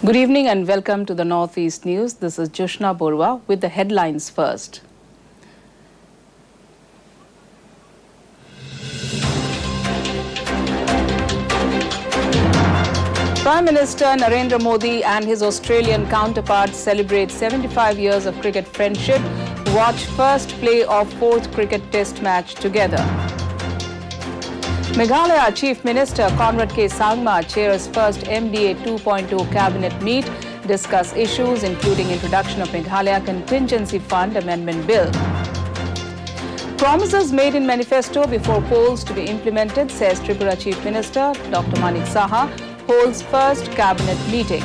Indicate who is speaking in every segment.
Speaker 1: Good evening and welcome to the Northeast News. This is Joshna Borwa with the headlines first. Prime Minister Narendra Modi and his Australian counterpart celebrate 75 years of cricket friendship. Watch first play of fourth cricket test match together. Meghalaya Chief Minister Conrad K. Sangma chairs first MDA 2.0 cabinet meet, discuss issues including introduction of Meghalaya Contingency Fund Amendment Bill. Promises made in manifesto before polls to be implemented, says Tripura Chief Minister Dr. Manik Saha, holds first cabinet meeting.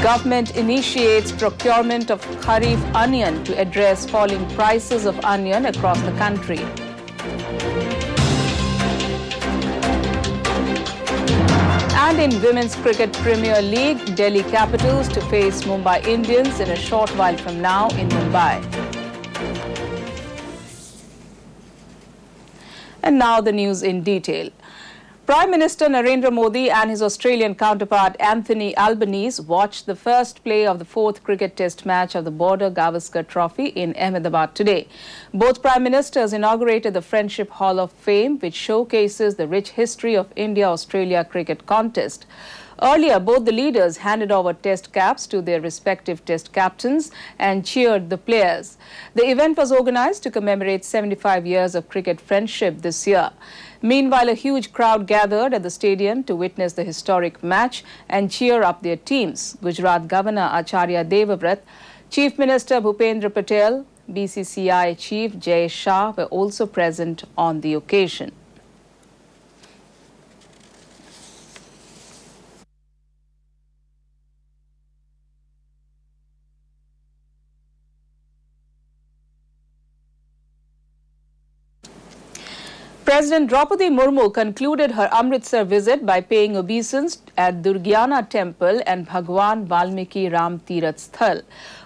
Speaker 1: Government initiates procurement of Kharif onion to address falling prices of onion across the country. And in Women's Cricket Premier League, Delhi Capitals to face Mumbai Indians in a short while from now in Mumbai. And now the news in detail. Prime Minister Narendra Modi and his Australian counterpart Anthony Albanese watched the first play of the fourth cricket test match of the Border Gavaskar Trophy in Ahmedabad today. Both Prime Ministers inaugurated the Friendship Hall of Fame, which showcases the rich history of India-Australia cricket contest. Earlier, both the leaders handed over test caps to their respective test captains and cheered the players. The event was organized to commemorate 75 years of cricket friendship this year. Meanwhile, a huge crowd gathered at the stadium to witness the historic match and cheer up their teams. Gujarat Governor Acharya Devavrat, Chief Minister Bhupendra Patel, BCCI Chief Jay Shah were also present on the occasion. President Draupadi Murmu concluded her Amritsar visit by paying obeisance at Durgiana Temple and Bhagwan Valmiki Ram Tirath Sthal.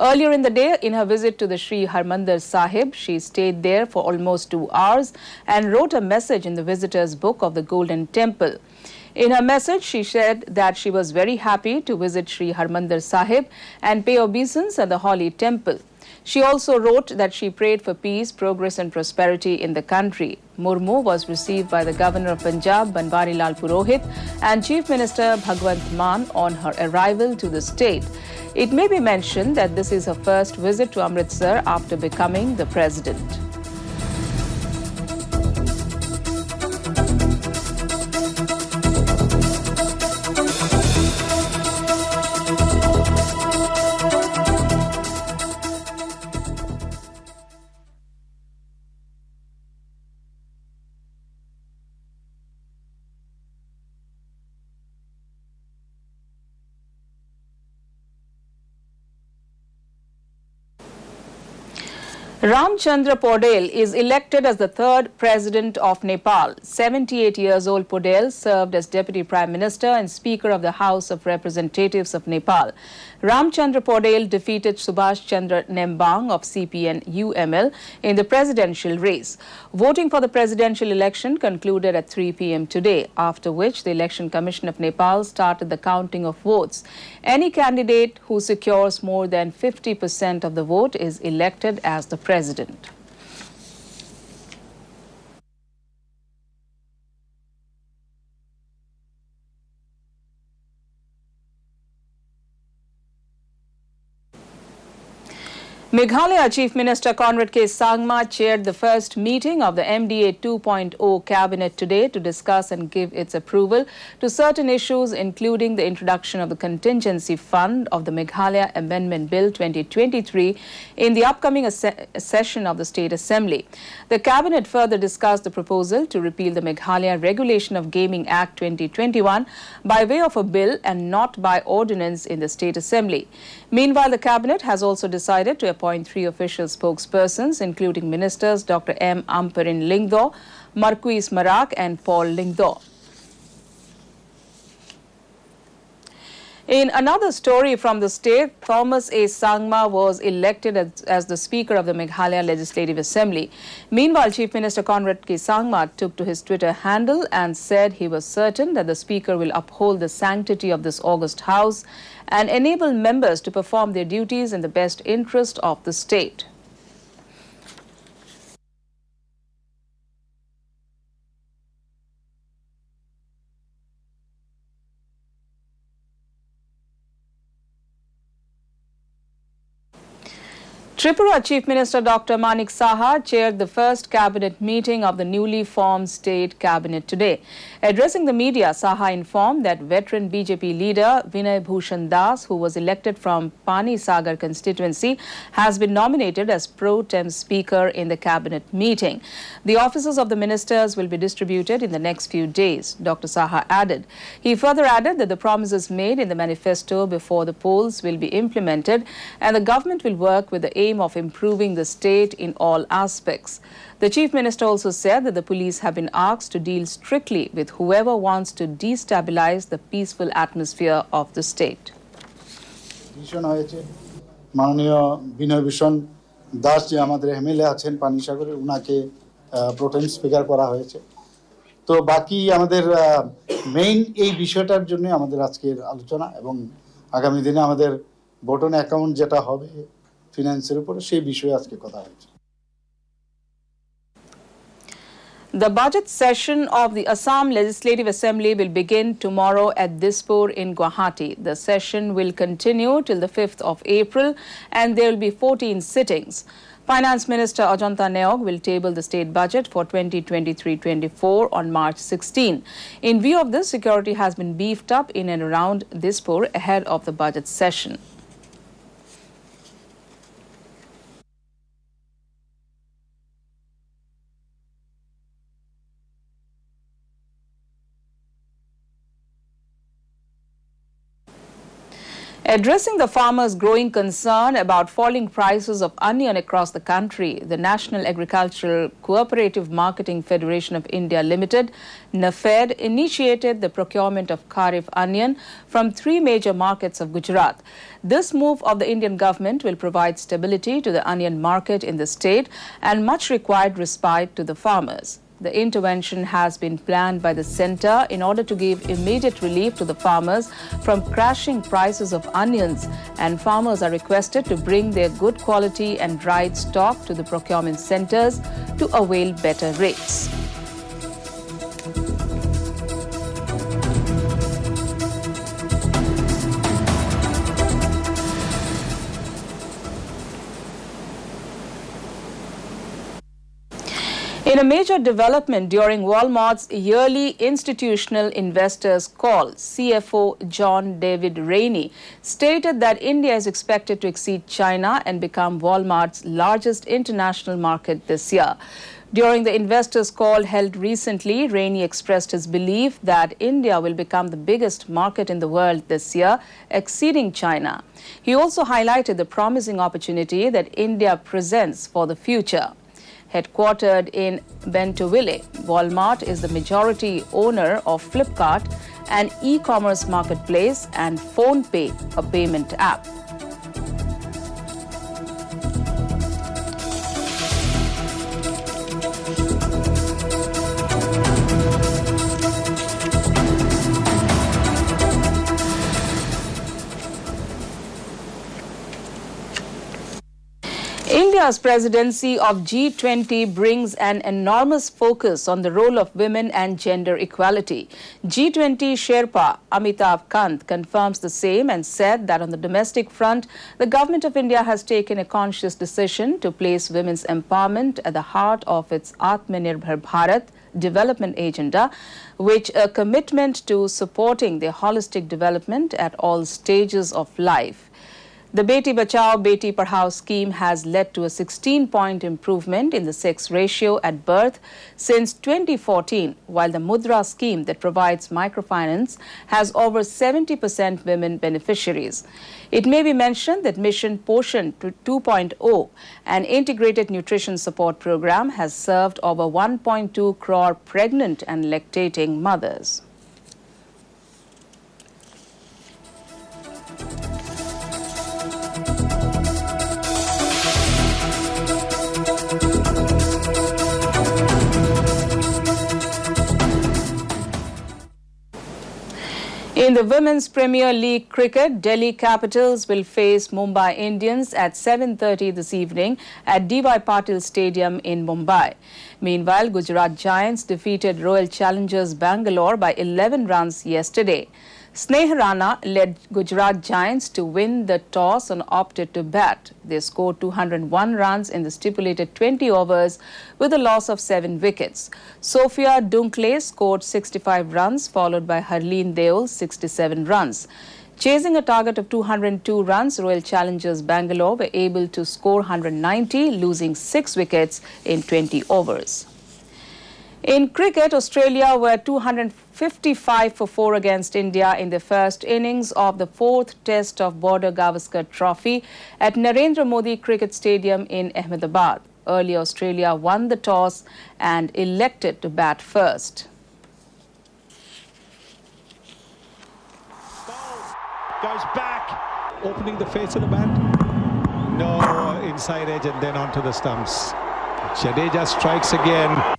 Speaker 1: Earlier in the day, in her visit to the Sri Harmandir Sahib, she stayed there for almost 2 hours and wrote a message in the visitors' book of the Golden Temple. In her message, she said that she was very happy to visit Sri Harmandir Sahib and pay obeisance at the Holy Temple. She also wrote that she prayed for peace, progress and prosperity in the country. Murmu was received by the Governor of Punjab, Banwari Lal Purohit, and Chief Minister Bhagwant Mann on her arrival to the state. It may be mentioned that this is her first visit to Amritsar after becoming the president. Ramchandra Paudel is elected as the third president of Nepal. 78 years old Paudel served as Deputy Prime Minister and Speaker of the House of Representatives of Nepal. Ramchandra Paudel defeated Subhash Chandra Nembang of CPN-UML in the presidential race. Voting for the presidential election concluded at 3 p.m. today, after which the Election Commission of Nepal started the counting of votes. Any candidate who secures more than 50% of the vote is elected as the president. Meghalaya Chief Minister Conrad K. Sangma chaired the first meeting of the MDA 2.0 cabinet today to discuss and give its approval to certain issues, including the introduction of the contingency fund of the Meghalaya Amendment Bill 2023 in the upcoming session of the State Assembly. The cabinet further discussed the proposal to repeal the Meghalaya Regulation of Gaming Act 2021 by way of a bill and not by ordinance in the State Assembly. Meanwhile, the cabinet has also decided to appoint 3 official spokespersons, including ministers Dr. M. Amparin Lingdo, Marquis Marak and Paul Lingdo. In another story from the state, Thomas A. Sangma was elected as the Speaker of the Meghalaya Legislative Assembly. Meanwhile, Chief Minister Conrad K. Sangma took to his Twitter handle and said he was certain that the Speaker will uphold the sanctity of this august house and enable members to perform their duties in the best interest of the state. Tripura Chief Minister Dr. Manik Saha chaired the first cabinet meeting of the newly formed state cabinet today. Addressing the media, Saha informed that veteran BJP leader Vinay Bhushan Das, who was elected from Pani Sagar constituency, has been nominated as pro tem speaker in the cabinet meeting. The offices of the ministers will be distributed in the next few days, Dr. Saha added. He further added that the promises made in the manifesto before the polls will be implemented and the government will work with the aim of improving the state in all aspects. The Chief Minister also said that the police have been asked to deal strictly with whoever wants to destabilize the peaceful atmosphere of the state.
Speaker 2: মাননীয় বিনয় ভূষণ দাস যে আমাদের MLA আছেন পানিসাগরের উনাকে প্রোটেম speaker করা হয়েছে তো বাকি আমাদের মেইন এই বিষয়টার জন্য আমাদের আজকের আলোচনা এবং আগামী দিনে আমাদের বটন অ্যাকাউন্ট যেটা হবে ফিনান্সের উপরে সেই বিষয়ে আজকে কথা হয়েছে
Speaker 1: The budget session of the Assam Legislative Assembly will begin tomorrow at Dispur in Guwahati. The session will continue till the 5th of April and there will be 14 sittings. Finance Minister Ajanta Neog will table the state budget for 2023-24 on March 16. In view of this, security has been beefed up in and around Dispur ahead of the budget session. Addressing the farmers' growing concern about falling prices of onion across the country, the National Agricultural Cooperative Marketing Federation of India Limited, NAFED, initiated the procurement of Kharif onion from 3 major markets of Gujarat. This move of the Indian government will provide stability to the onion market in the state and much required respite to the farmers. The intervention has been planned by the centre in order to give immediate relief to the farmers from crashing prices of onions, and farmers are requested to bring their good quality and dried stock to the procurement centres to avail better rates. In a major development during Walmart's yearly institutional investors call, CFO John David Rainey stated that India is expected to exceed China and become Walmart's largest international market this year. During the investors' call held recently, Rainey expressed his belief that India will become the biggest market in the world this year, exceeding China. He also highlighted the promising opportunity that India presents for the future. Headquartered in Bentuville, Walmart is the majority owner of Flipkart, an e-commerce marketplace, and PhonePe, a payment app. India's presidency of G20 brings an enormous focus on the role of women and gender equality. G20 Sherpa Amitabh Kant confirms the same and said that on the domestic front, the government of India has taken a conscious decision to place women's empowerment at the heart of its Atmanirbhar Bharat development agenda, which a commitment to supporting their holistic development at all stages of life. The Beti Bachao, Beti Padhao scheme has led to a 16-point improvement in the sex ratio at birth since 2014, while the Mudra scheme that provides microfinance has over 70% women beneficiaries. It may be mentioned that Mission Poshan 2.0, an integrated nutrition support program, has served over 1.2 crore pregnant and lactating mothers. In the Women's Premier League cricket, Delhi Capitals will face Mumbai Indians at 7:30 this evening at D.Y. Patil Stadium in Mumbai. Meanwhile, Gujarat Giants defeated Royal Challengers Bangalore by 11 runs yesterday. Sneh Rana led Gujarat Giants to win the toss and opted to bat. They scored 201 runs in the stipulated 20 overs with a loss of 7 wickets. Sophia Dunkle scored 65 runs, followed by Harleen Deol 67 runs. Chasing a target of 202 runs, Royal Challengers Bangalore were able to score 190, losing 6 wickets in 20 overs. In cricket, Australia were 255 for 4 against India in the first innings of the 4th Test of Border Gavaskar Trophy at Narendra Modi Cricket Stadium in Ahmedabad. Earlier, Australia won the toss and elected to bat first.
Speaker 3: Goes back, opening the face of the bat. No, inside edge and then onto the stumps. Jadeja strikes again.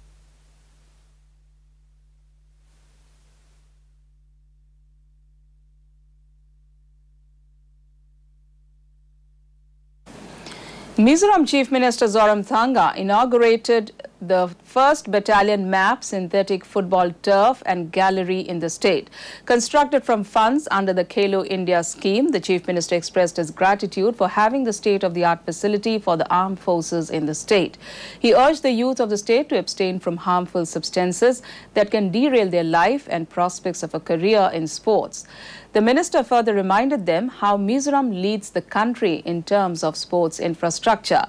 Speaker 1: Mizoram Chief Minister Zoramthanga inaugurated the first battalion map synthetic football turf and gallery in the state. Constructed from funds under the Khelo India scheme, the Chief Minister expressed his gratitude for having the state-of-the-art facility for the armed forces in the state. He urged the youth of the state to abstain from harmful substances that can derail their life and prospects of a career in sports. The minister further reminded them how Mizoram leads the country in terms of sports infrastructure.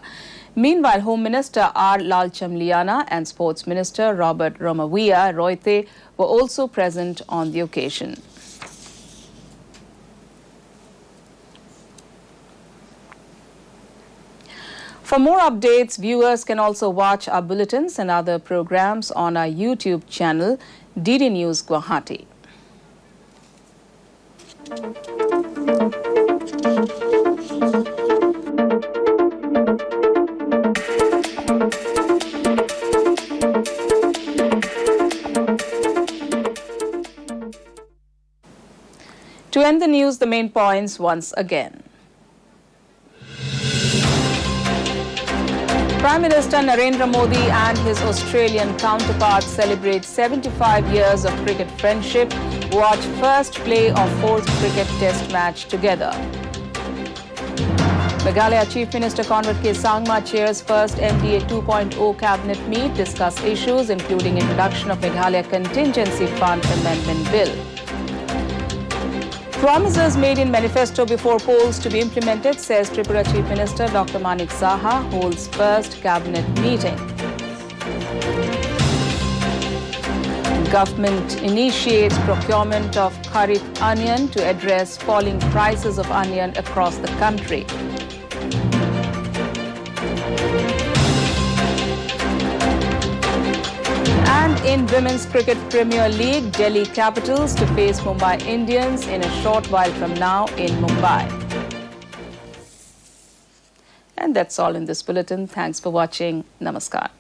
Speaker 1: Meanwhile, Home Minister R. Lalchamliana and Sports Minister Robert Romavia Roite were also present on the occasion. For more updates, viewers can also watch our bulletins and other programs on our YouTube channel, DD News Guwahati. To end the news, the main points once again. Prime Minister Narendra Modi and his Australian counterpart celebrate 75 years of cricket friendship. Watch first play of 4th cricket test match together. Meghalaya Chief Minister Conrad K. Sangma chairs first MDA 2.0 cabinet meet, discuss issues including introduction of Meghalaya Contingency Fund Amendment Bill. Promises made in manifesto before polls to be implemented, says Tripura Chief Minister Dr. Manik Saha, holds first cabinet meeting. Government initiates procurement of kharif onion to address falling prices of onion across the country. And in Women's Cricket Premier League, Delhi Capitals to face Mumbai Indians in a short while from now in Mumbai. And that's all in this bulletin. Thanks for watching. Namaskar.